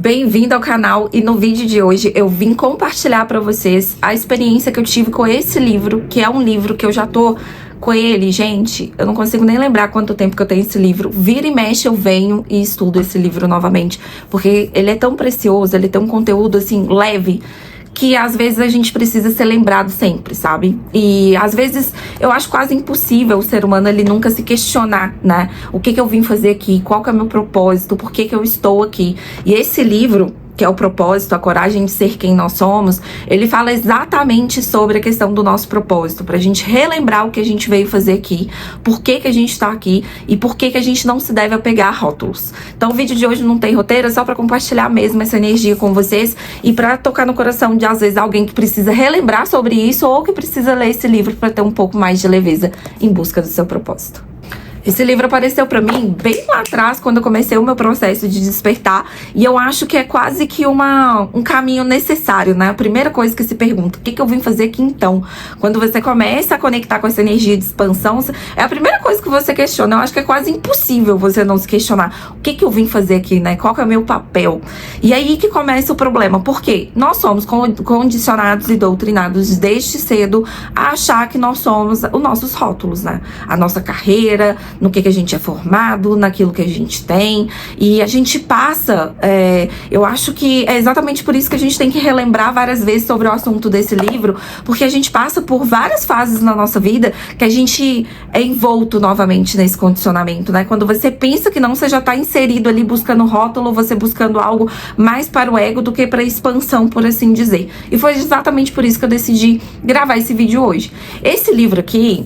Bem-vindo ao canal e no vídeo de hoje eu vim compartilhar para vocês a experiência que eu tive com esse livro, que é um livro que eu já tô com ele, gente, eu não consigo nem lembrar quanto tempo que eu tenho esse livro. Vira e mexe eu venho e estudo esse livro novamente, porque ele é tão precioso, ele tem um conteúdo assim leve, que às vezes a gente precisa ser lembrado sempre, sabe? E às vezes eu acho quase impossível o ser humano ele nunca se questionar, né? O que eu vim fazer aqui? Qual que é o meu propósito? Por que eu estou aqui? E esse livro, que é o propósito, a coragem de ser quem nós somos, ele fala exatamente sobre a questão do nosso propósito, pra gente relembrar o que a gente veio fazer aqui, por que a gente tá aqui e por que a gente não se deve apegar a rótulos. Então o vídeo de hoje não tem roteiro, é só pra compartilhar mesmo essa energia com vocês e pra tocar no coração de, às vezes, alguém que precisa relembrar sobre isso ou que precisa ler esse livro pra ter um pouco mais de leveza em busca do seu propósito. Esse livro apareceu pra mim bem lá atrás, quando eu comecei o meu processo de despertar. E eu acho que é quase que um caminho necessário, né? A primeira coisa que se pergunta, o que eu vim fazer aqui então? Quando você começa a conectar com essa energia de expansão, é a primeira coisa que você questiona. Eu acho que é quase impossível você não se questionar. O que eu vim fazer aqui, né? Qual que é o meu papel? E aí que começa o problema. Por quê? Nós somos condicionados e doutrinados desde cedo a achar que nós somos os nossos rótulos, né? A nossa carreira, no que a gente é formado, naquilo que a gente tem, e a gente passa, eu acho que é exatamente por isso que a gente tem que relembrar várias vezes sobre o assunto desse livro, porque a gente passa por várias fases na nossa vida que a gente é envolto novamente nesse condicionamento, né? Quando você pensa que não, você já tá inserido ali buscando rótulo, você buscando algo mais para o ego do que para a expansão, por assim dizer. E foi exatamente por isso que eu decidi gravar esse vídeo hoje. Esse livro aqui,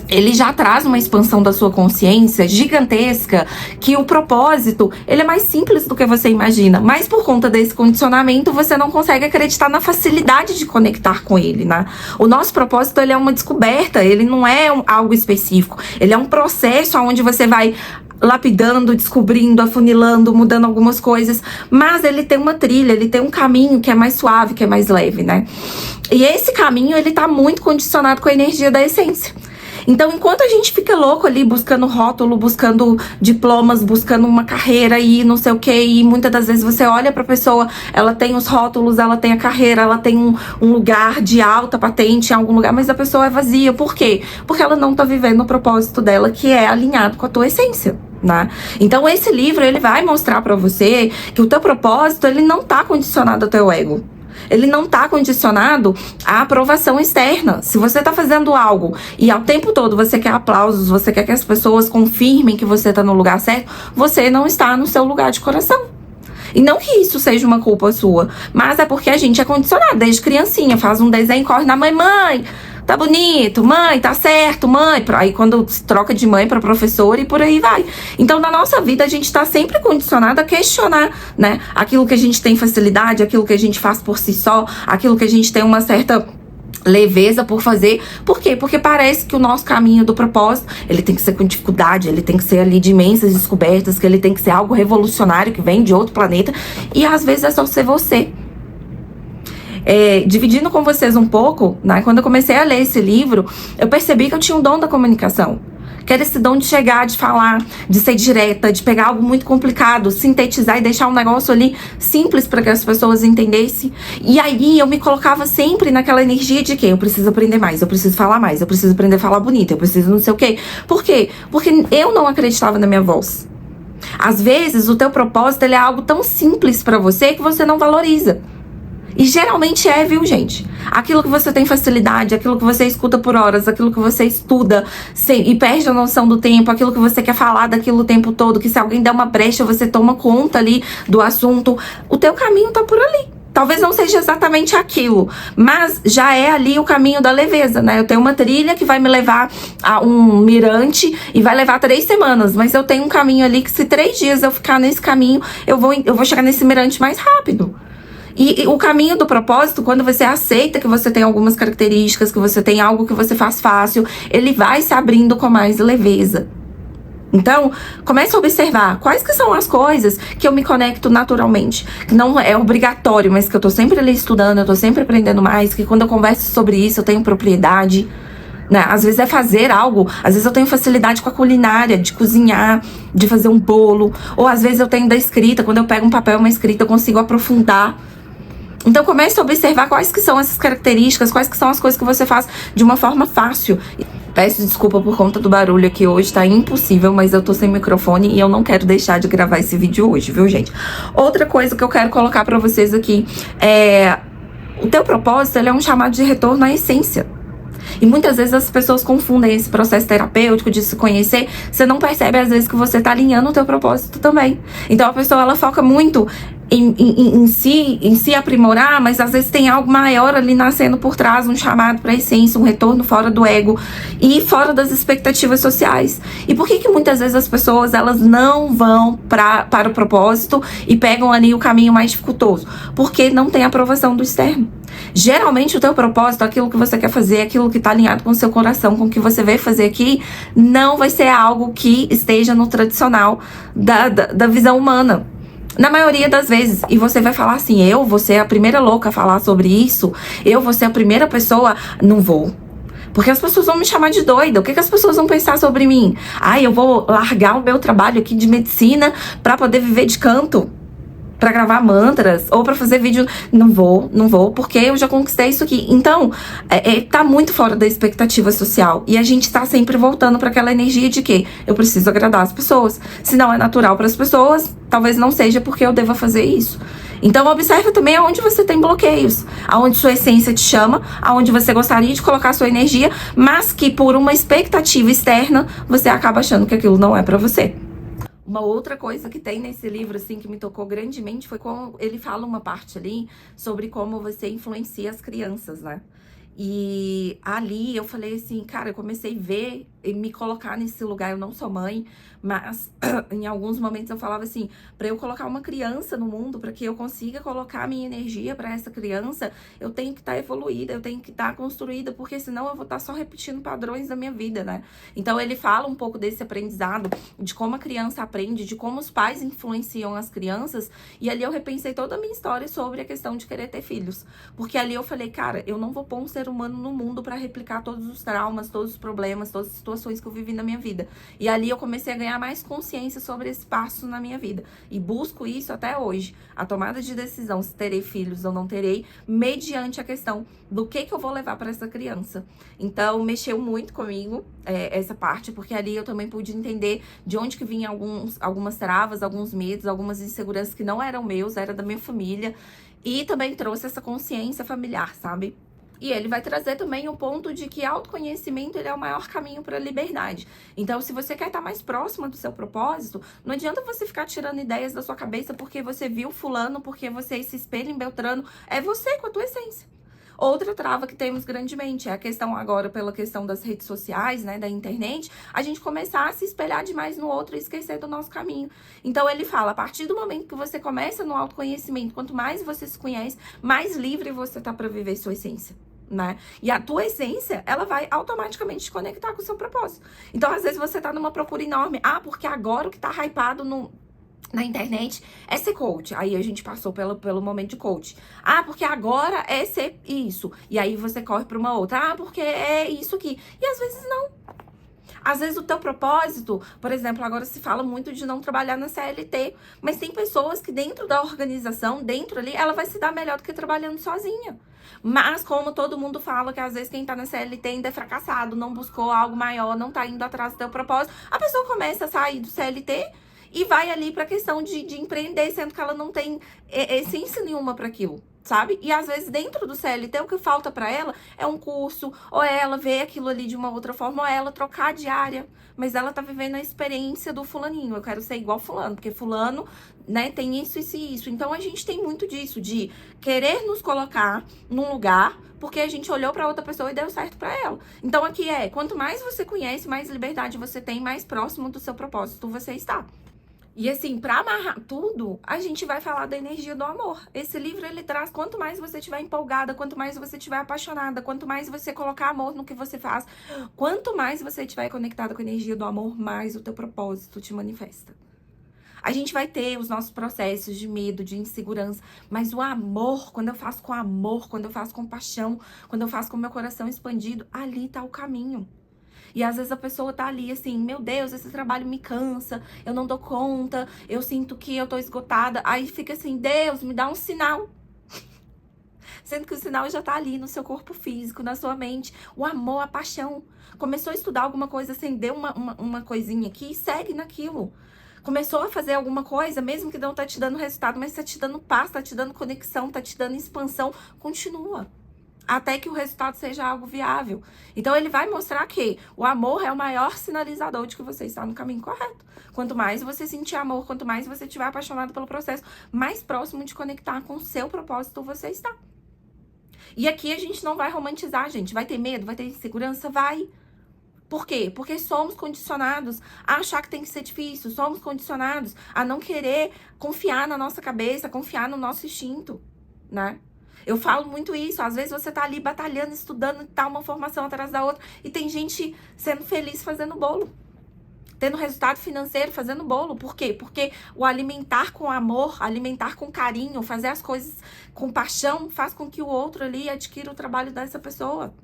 ele já traz uma expansão da sua consciência gigantesca, que o propósito, ele é mais simples do que você imagina, mas por conta desse condicionamento, você não consegue acreditar na facilidade de conectar com ele, né? O nosso propósito, ele é uma descoberta, ele não é algo específico, ele é um processo onde você vai lapidando, descobrindo, afunilando, mudando algumas coisas, mas ele tem uma trilha, ele tem um caminho que é mais suave, que é mais leve, né? E esse caminho, ele tá muito condicionado com a energia da essência. Então, enquanto a gente fica louco ali buscando rótulo, buscando diplomas, buscando uma carreira e não sei o que, e muitas das vezes você olha pra pessoa, ela tem os rótulos, ela tem a carreira, ela tem um lugar de alta patente em algum lugar, mas a pessoa é vazia. Por quê? Porque ela não tá vivendo o propósito dela, que é alinhado com a tua essência, né? Então, esse livro, ele vai mostrar pra você que o teu propósito, ele não tá condicionado ao teu ego. Ele não tá condicionado à aprovação externa. Se você tá fazendo algo e ao tempo todo você quer aplausos, você quer que as pessoas confirmem que você tá no lugar certo, você não está no seu lugar de coração. E não que isso seja uma culpa sua, mas é porque a gente é condicionado desde criancinha. Faz um desenho, corre na mãe, tá bonito, mãe, tá certo, mãe. Aí quando se troca de mãe pra professora e por aí vai. Então, na nossa vida, a gente tá sempre condicionado a questionar, né? Aquilo que a gente tem facilidade, aquilo que a gente faz por si só, aquilo que a gente tem uma certa leveza por fazer. Por quê? Porque parece que o nosso caminho do propósito, ele tem que ser com dificuldade, ele tem que ser ali de imensas descobertas, que ele tem que ser algo revolucionário, que vem de outro planeta. E às vezes é só ser você. Dividindo com vocês um pouco, né? Quando eu comecei a ler esse livro, eu percebi que eu tinha um dom da comunicação. Que era esse dom de chegar, de falar, de ser direta, de pegar algo muito complicado, sintetizar e deixar um negócio ali simples para que as pessoas entendessem. E aí eu me colocava sempre naquela energia de que eu preciso aprender mais, eu preciso falar mais, eu preciso aprender a falar bonito, eu preciso não sei o quê. Por quê? Porque eu não acreditava na minha voz. Às vezes o teu propósito, ele é algo tão simples para você que você não valoriza. E geralmente viu, gente? Aquilo que você tem facilidade, aquilo que você escuta por horas, aquilo que você estuda e perde a noção do tempo, aquilo que você quer falar daquilo o tempo todo, que se alguém der uma brecha, você toma conta ali do assunto. O teu caminho tá por ali. Talvez não seja exatamente aquilo, mas já é ali o caminho da leveza, né? Eu tenho uma trilha que vai me levar a um mirante e vai levar 3 semanas, mas eu tenho um caminho ali que se 3 dias eu ficar nesse caminho, eu vou chegar nesse mirante mais rápido. E o caminho do propósito, quando você aceita que você tem algumas características, que você tem algo que você faz fácil, ele vai se abrindo com mais leveza. Então, comece a observar quais que são as coisas que eu me conecto naturalmente, que não é obrigatório, mas que eu tô sempre ali estudando, eu tô sempre aprendendo mais, que quando eu converso sobre isso eu tenho propriedade. né? Às vezes é fazer algo, às vezes eu tenho facilidade com a culinária, de cozinhar, de fazer um bolo, ou às vezes eu tenho da escrita, quando eu pego um papel, uma escrita, eu consigo aprofundar. Então comece a observar quais que são essas características, quais que são as coisas que você faz de uma forma fácil. Peço desculpa por conta do barulho aqui hoje, tá impossível, mas eu tô sem microfone e eu não quero deixar de gravar esse vídeo hoje, viu, gente? Outra coisa que eu quero colocar pra vocês aqui é... O teu propósito, ele é um chamado de retorno à essência. E muitas vezes as pessoas confundem esse processo terapêutico de se conhecer. Você não percebe, às vezes, que você tá alinhando o teu propósito também. Então, a pessoa, ela foca muito em se aprimorar, mas às vezes tem algo maior ali nascendo por trás, um chamado para a essência, um retorno fora do ego e fora das expectativas sociais. E por que muitas vezes as pessoas, elas não vão para o propósito e pegam ali o caminho mais dificultoso? Porque não tem aprovação do externo. Geralmente o teu propósito, aquilo que você quer fazer, aquilo que está alinhado com o seu coração, com o que você veio fazer aqui, não vai ser algo que esteja no tradicional da visão humana. Na maioria das vezes. E você vai falar assim, eu vou ser a primeira louca a falar sobre isso, eu vou ser a primeira pessoa, não vou. Porque as pessoas vão me chamar de doida. O que as pessoas vão pensar sobre mim? Eu vou largar o meu trabalho aqui de medicina para poder viver de canto, para gravar mantras ou para fazer vídeo. Não vou, porque eu já conquistei isso aqui. Então, tá muito fora da expectativa social. E a gente tá sempre voltando para aquela energia de que eu preciso agradar as pessoas. Se não é natural para as pessoas, talvez não seja porque eu deva fazer isso. Então, observe também aonde você tem bloqueios, aonde sua essência te chama, aonde você gostaria de colocar sua energia, mas que por uma expectativa externa, você acaba achando que aquilo não é para você. Uma outra coisa que tem nesse livro, assim, que me tocou grandemente foi como ele fala uma parte ali sobre como você influencia as crianças, né? E ali eu falei assim, cara, eu comecei a ver e me colocar nesse lugar. Eu não sou mãe, mas em alguns momentos eu falava assim, para eu colocar uma criança no mundo, para que eu consiga colocar a minha energia para essa criança, eu tenho que estar evoluída, eu tenho que estar construída, porque senão eu vou estar só repetindo padrões da minha vida, né? Então ele fala um pouco desse aprendizado, de como a criança aprende, de como os pais influenciam as crianças, e ali eu repensei toda a minha história sobre a questão de querer ter filhos, porque ali eu falei, cara, eu não vou pôr um ser humano no mundo para replicar todos os traumas, todos os problemas, todas as situações que eu vivi na minha vida. E ali eu comecei a ganhar mais consciência sobre esse passo na minha vida. E busco isso até hoje. A tomada de decisão se terei filhos ou não terei, mediante a questão do que eu vou levar para essa criança. Então, mexeu muito comigo essa parte, porque ali eu também pude entender de onde que vinham algumas travas, alguns medos, algumas inseguranças que não eram meus, era da minha família. E também trouxe essa consciência familiar, sabe? E ele vai trazer também o ponto de que autoconhecimento, ele é o maior caminho para a liberdade. Então, se você quer estar mais próxima do seu propósito, não adianta você ficar tirando ideias da sua cabeça porque você viu fulano, porque você se espelha em Beltrano. É você com a tua essência. Outra trava que temos grandemente é a questão agora, pela questão das redes sociais, né, da internet, a gente começar a se espelhar demais no outro e esquecer do nosso caminho. Então ele fala, a partir do momento que você começa no autoconhecimento, quanto mais você se conhece, mais livre você tá para viver sua essência, né? E a tua essência, ela vai automaticamente te conectar com o seu propósito. Então, às vezes você tá numa procura enorme, porque agora o que tá hypado na internet é ser coach. Aí a gente passou pelo momento de coach. Porque agora é ser isso. E aí você corre pra uma outra. Porque é isso aqui. E às vezes não. Às vezes o teu propósito, por exemplo, agora se fala muito de não trabalhar na CLT. Mas tem pessoas que dentro da organização, dentro ali, ela vai se dar melhor do que trabalhando sozinha. Mas como todo mundo fala que às vezes quem tá na CLT ainda é fracassado, não buscou algo maior, não tá indo atrás do teu propósito, a pessoa começa a sair do CLT e vai ali pra questão de empreender, sendo que ela não tem essência nenhuma para aquilo, sabe? E às vezes dentro do CLT o que falta pra ela é um curso, ou é ela ver aquilo ali de uma outra forma, ou é ela trocar de área. Mas ela tá vivendo a experiência do fulaninho. Eu quero ser igual fulano, porque fulano, né, tem isso, isso e isso. Então a gente tem muito disso, de querer nos colocar num lugar porque a gente olhou pra outra pessoa e deu certo pra ela. Então aqui quanto mais você conhece, mais liberdade você tem, mais próximo do seu propósito você está. E assim, pra amarrar tudo, a gente vai falar da energia do amor. Esse livro, ele traz, quanto mais você estiver empolgada, quanto mais você estiver apaixonada, quanto mais você colocar amor no que você faz, quanto mais você estiver conectada com a energia do amor, mais o teu propósito te manifesta. A gente vai ter os nossos processos de medo, de insegurança, mas o amor, quando eu faço com amor, quando eu faço com paixão, quando eu faço com meu coração expandido, ali tá o caminho. E às vezes a pessoa tá ali assim, meu Deus, esse trabalho me cansa, eu não dou conta, eu sinto que eu tô esgotada. Aí fica assim, Deus, me dá um sinal. Sendo que o sinal já tá ali no seu corpo físico, na sua mente. O amor, a paixão. Começou a estudar alguma coisa, acendeu uma coisinha aqui e segue naquilo. Começou a fazer alguma coisa, mesmo que não tá te dando resultado, mas tá te dando paz, tá te dando conexão, tá te dando expansão, continua. Até que o resultado seja algo viável. Então ele vai mostrar que o amor é o maior sinalizador de que você está no caminho correto. Quanto mais você sentir amor, quanto mais você estiver apaixonado pelo processo, mais próximo de conectar com o seu propósito você está. E aqui a gente não vai romantizar, gente. Vai ter medo, vai ter insegurança? Vai. Por quê? Porque somos condicionados a achar que tem que ser difícil. Somos condicionados a não querer confiar na nossa cabeça, confiar no nosso instinto, né? Eu falo muito isso. Às vezes você tá ali batalhando, estudando e tal, uma formação atrás da outra. E tem gente sendo feliz fazendo bolo. Tendo resultado financeiro fazendo bolo. Por quê? Porque o alimentar com amor, alimentar com carinho, fazer as coisas com paixão, faz com que o outro ali adquira o trabalho dessa pessoa.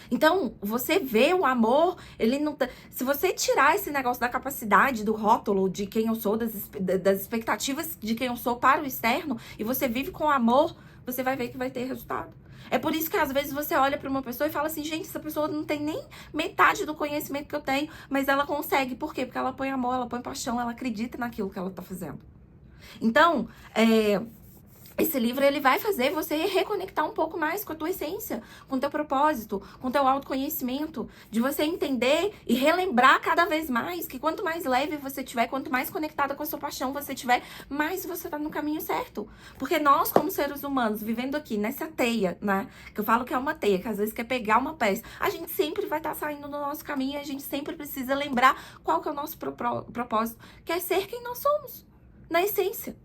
Então, você vê o amor, ele não tá... Se você tirar esse negócio da capacidade, do rótulo de quem eu sou, das expectativas de quem eu sou para o externo, e você vive com amor, você vai ver que vai ter resultado. É por isso que às vezes você olha para uma pessoa e fala assim, gente, essa pessoa não tem nem metade do conhecimento que eu tenho, mas ela consegue. Por quê? Porque ela põe amor, ela põe paixão, ela acredita naquilo que ela tá fazendo. Então, esse livro, ele vai fazer você reconectar um pouco mais com a tua essência, com o teu propósito, com o teu autoconhecimento, de você entender e relembrar cada vez mais que quanto mais leve você tiver, quanto mais conectada com a sua paixão você tiver, mais você tá no caminho certo. Porque nós, como seres humanos, vivendo aqui nessa teia, né, que eu falo que é uma teia, que às vezes quer pegar uma peça, a gente sempre vai estar saindo do nosso caminho e a gente sempre precisa lembrar qual que é o nosso propósito, que é ser quem nós somos, na essência.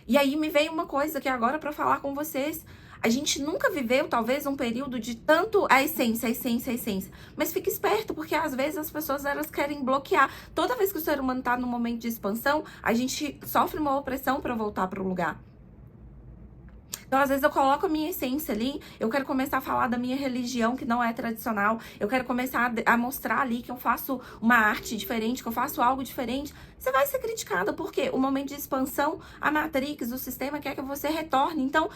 E aí me veio uma coisa que agora para falar com vocês. A gente nunca viveu, talvez, um período de tanto a essência. Mas fique esperto, porque às vezes as pessoas, elas querem bloquear. Toda vez que o ser humano tá num momento de expansão, a gente sofre uma opressão para voltar para o lugar. Então, às vezes, eu coloco a minha essência ali, eu quero começar a falar da minha religião, que não é tradicional, eu quero começar a mostrar ali que eu faço uma arte diferente, que eu faço algo diferente. Você vai ser criticada, porque o momento de expansão, a Matrix, o sistema quer que você retorne. Então,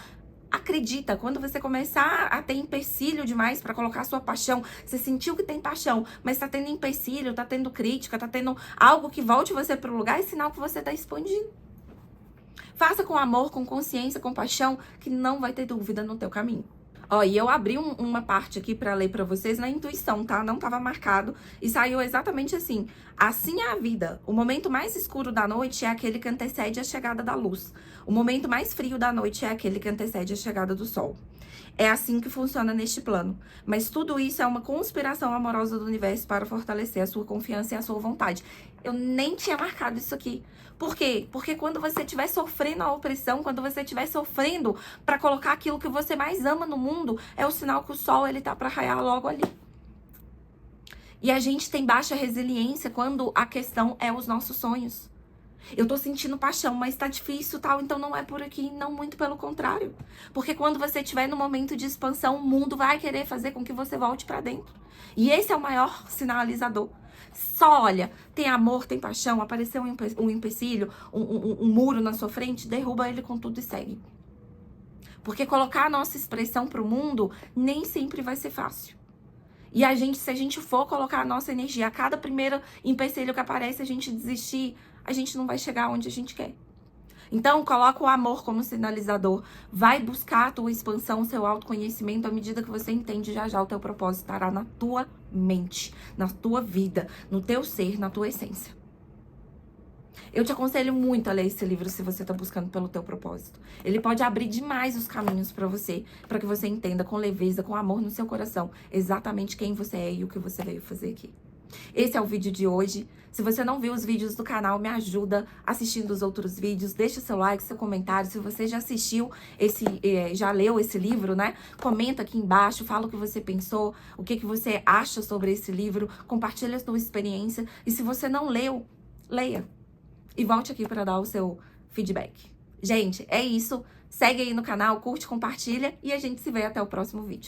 acredita, quando você começar a ter empecilho demais para colocar a sua paixão, você sentiu que tem paixão, mas tá tendo empecilho, tá tendo crítica, tá tendo algo que volte você para o lugar, é sinal que você tá expandindo. Faça com amor, com consciência, com paixão, que não vai ter dúvida no teu caminho. Ó, e eu abri uma parte aqui pra ler pra vocês na intuição, tá? Não tava marcado e saiu exatamente assim. Assim é a vida. O momento mais escuro da noite é aquele que antecede a chegada da luz. O momento mais frio da noite é aquele que antecede a chegada do sol. É assim que funciona neste plano. Mas tudo isso é uma conspiração amorosa do universo para fortalecer a sua confiança e a sua vontade. Eu nem tinha marcado isso aqui. Por quê? Porque quando você estiver sofrendo a opressão, quando você estiver sofrendo para colocar aquilo que você mais ama no mundo, é o sinal que o sol, ele tá para raiar logo ali. E a gente tem baixa resiliência quando a questão é os nossos sonhos. Eu tô sentindo paixão, mas tá difícil, tal, então não é por aqui, não, muito pelo contrário. Porque quando você estiver no momento de expansão, o mundo vai querer fazer com que você volte pra dentro. E esse é o maior sinalizador. Só olha, tem amor, tem paixão, apareceu um empecilho, um muro na sua frente, derruba ele com tudo e segue. Porque colocar a nossa expressão pro mundo nem sempre vai ser fácil. E a gente, se a gente for colocar a nossa energia, a cada primeiro empecilho que aparece, a gente desistir, a gente não vai chegar onde a gente quer. Então, coloca o amor como sinalizador. Vai buscar a tua expansão, o seu autoconhecimento. À medida que você entende, já já o teu propósito estará na tua mente, na tua vida, no teu ser, na tua essência. Eu te aconselho muito a ler esse livro se você está buscando pelo teu propósito. Ele pode abrir demais os caminhos para você, para que você entenda com leveza, com amor no seu coração, exatamente quem você é e o que você veio fazer aqui. Esse é o vídeo de hoje. Se você não viu os vídeos do canal, me ajuda assistindo os outros vídeos. Deixa seu like, seu comentário. Se você já assistiu já leu esse livro, né? Comenta aqui embaixo, fala o que você pensou, o que você acha sobre esse livro. Compartilha a sua experiência. E se você não leu, leia. E volte aqui para dar o seu feedback. Gente, é isso. Segue aí no canal, curte, compartilha e a gente se vê até o próximo vídeo.